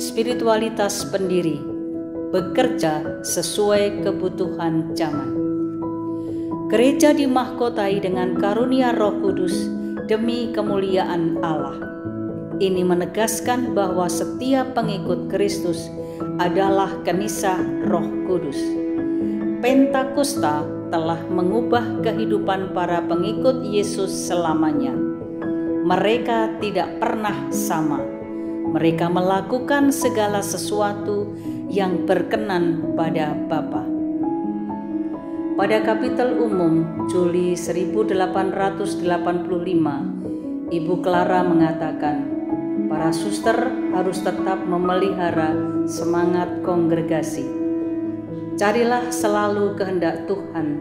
spiritualitas pendiri, bekerja sesuai kebutuhan zaman. Gereja dimahkotai dengan karunia Roh Kudus demi kemuliaan Allah. Ini menegaskan bahwa setiap pengikut Kristus adalah kenisah Roh Kudus. Pentakosta telah mengubah kehidupan para pengikut Yesus selamanya. Mereka tidak pernah sama. Mereka melakukan segala sesuatu yang berkenan pada Bapa. Pada kapitel umum Juli 1885, Ibu Clara mengatakan, para suster harus tetap memelihara semangat kongregasi. Carilah selalu kehendak Tuhan,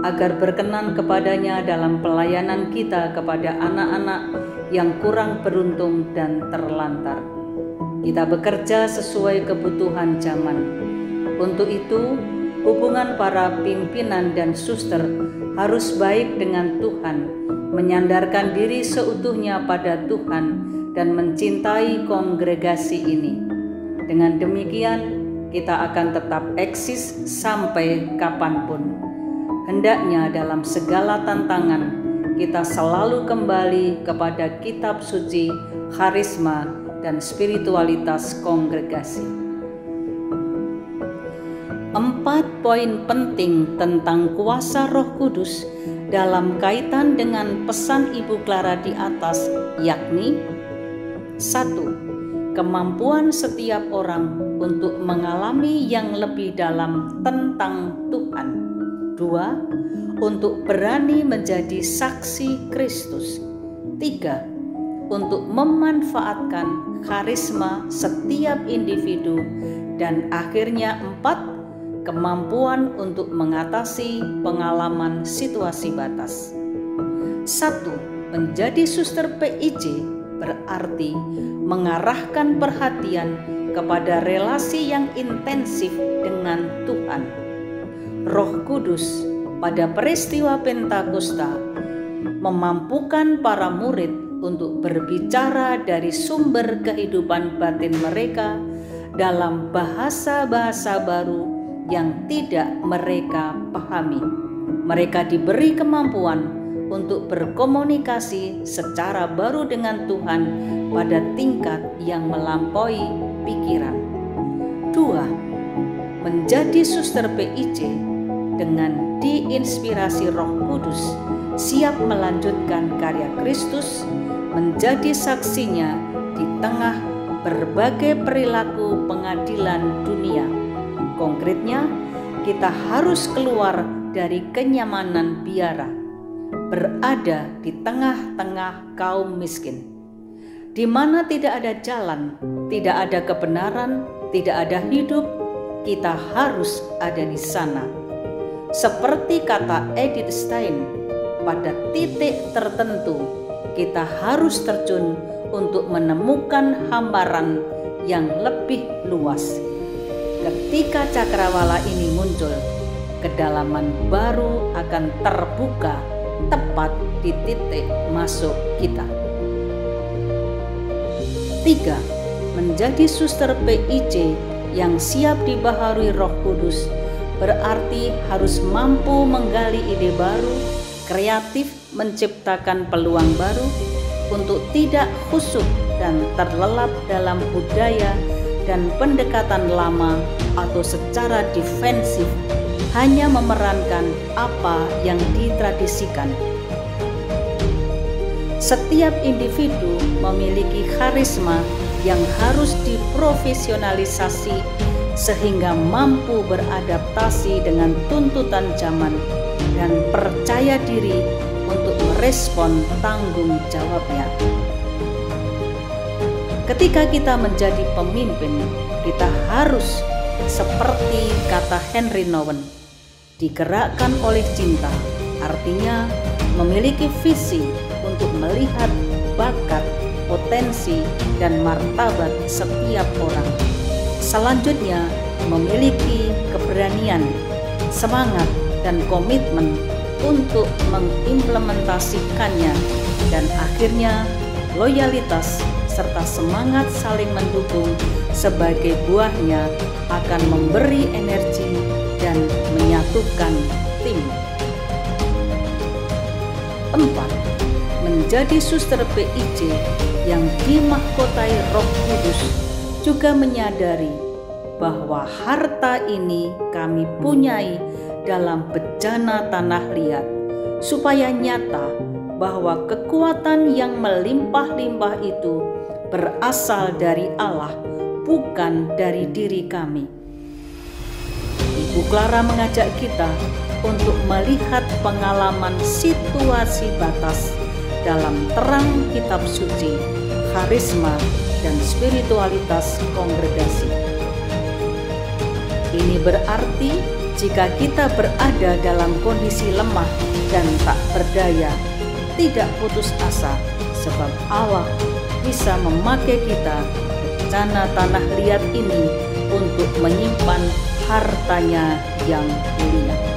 agar berkenan kepadanya dalam pelayanan kita kepada anak-anak yang kurang beruntung dan terlantar. Kita bekerja sesuai kebutuhan zaman. Untuk itu, hubungan para pimpinan dan suster harus baik dengan Tuhan, menyandarkan diri seutuhnya pada Tuhan, dan mencintai kongregasi ini. Dengan demikian, kita akan tetap eksis sampai kapanpun. Hendaknya dalam segala tantangan, kita selalu kembali kepada kitab suci, karisma, dan spiritualitas kongregasi. 4 poin penting tentang kuasa Roh Kudus dalam kaitan dengan pesan Ibu Clara di atas, yakni 1. Kemampuan setiap orang untuk mengalami yang lebih dalam tentang Tuhan. 2. Untuk berani menjadi saksi Kristus. 3. Untuk memanfaatkan karisma setiap individu. Dan akhirnya 4. Kemampuan untuk mengatasi pengalaman situasi batas. 1. Menjadi suster PIJ berarti mengarahkan perhatian kepada relasi yang intensif dengan Tuhan. Roh Kudus pada peristiwa Pentakosta memampukan para murid untuk berbicara dari sumber kehidupan batin mereka dalam bahasa-bahasa baru yang tidak mereka pahami. Mereka diberi kemampuan untuk berkomunikasi secara baru dengan Tuhan pada tingkat yang melampaui pikiran. 2. Menjadi suster PIJ dengan diinspirasi Roh Kudus, siap melanjutkan karya Kristus, menjadi saksinya di tengah berbagai perilaku pengadilan dunia. Konkretnya, kita harus keluar dari kenyamanan biara, berada di tengah-tengah kaum miskin, di mana tidak ada jalan, tidak ada kebenaran, tidak ada hidup. Kita harus ada di sana. Seperti kata Edith Stein, pada titik tertentu kita harus terjun untuk menemukan hambaran yang lebih luas. Ketika cakrawala ini muncul, kedalaman baru akan terbuka tepat di titik masuk kita. 3. Menjadi suster PIJ yang siap dibaharui Roh Kudus berarti harus mampu menggali ide baru, kreatif, menciptakan peluang baru, untuk tidak khusyuk dan terlelap dalam budaya dan pendekatan lama atau secara defensif hanya memerankan apa yang ditradisikan. Setiap individu memiliki karisma yang harus diprofesionalisasi sehingga mampu beradaptasi dengan tuntutan zaman dan percaya diri untuk merespon tanggung jawabnya. Ketika kita menjadi pemimpin, kita harus, seperti kata Henry Nouwen, digerakkan oleh cinta, artinya memiliki visi untuk melihat bakat, potensi, dan martabat setiap orang. Selanjutnya, memiliki keberanian, semangat, dan komitmen untuk mengimplementasikannya, dan akhirnya loyalitas serta semangat saling mendukung sebagai buahnya akan memberi energi dan menyatukan tim. 4. Menjadi suster PIJ yang dimahkotai Roh Kudus juga menyadari bahwa harta ini kami punyai dalam bejana tanah liat, supaya nyata bahwa kekuatan yang melimpah-limpah itu berasal dari Allah, bukan dari diri kami. Ibu Clara mengajak kita untuk melihat pengalaman situasi batas dalam terang kitab suci, karisma, dan spiritualitas kongregasi. Ini berarti jika kita berada dalam kondisi lemah dan tak berdaya, tidak putus asa, sebab Allah bisa memakai kita bencana tanah liat ini untuk menyimpan hartanya yang mulia.